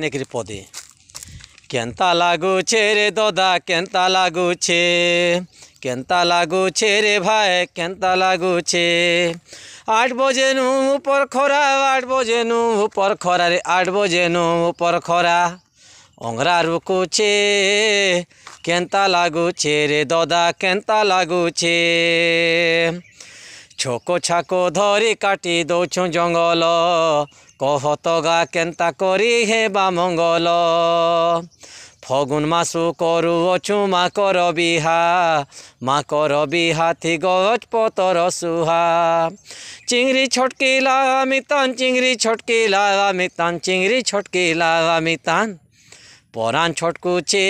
ନେଇକିରି ପଦେ କେନ୍ତା ଲାଗୁଛେ ରେ ଦଦା କେନ୍ତା ଲାଗୁଛେ କେନ୍ତା ଲାଗୁଛେ ରେ ଭାଇ କେନ୍ତା ଲାଗୁଛେ 8 ବଜେନୁ ଉପର ଖରା 8 ବଜେନୁ ଉପର ଖରାରେ 8 ବଜେନୁ ଉପର ଖରା ଅଙ୍ଗରା ରୁକୁଛେ କେନ୍ତା ଲାଗୁଛେ ରେ ଦଦା କେନ୍ତା ଲାଗୁଛେ ଛୋକ ଛାକ ଧରି କାଟି ଦଉଛୁ ଜଙ୍ଗଲ कहत गा केन्ता करी हेबा मंगल फगुन मासु करुअछु माकर बिहा थी गच पतर सुहा चिंगरी छटकीला मितान चिंगरी छटकीला मितान चिंगरी छटकीला मितान परान छटकुचे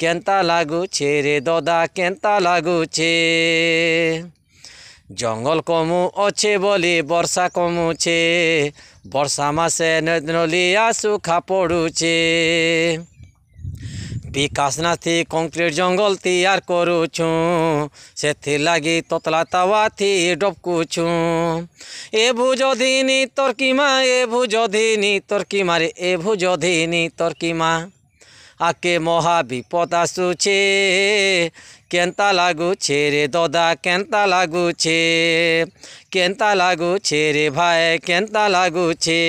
केन्ता लागुछे रे ददा केन्ता लागुछे जंगल कमु अच्छे बोली वर्षा कमुचे वर्षा मासे नलिया सुखा पड़ुचे विकास नाथी कंक्रीट जंगल तैयार करुछु से लगी ततला तावा थी डबकुछु ए भुजधिनी तर्कीमा ए भुजधिनी तर्कीमा रे ए भुजधिनी तर्कीमा आके महा विपद आसुछे केन्ता लागुछे रे ददा केन्ता लागुछे रे भाई केन्ता लागुछे।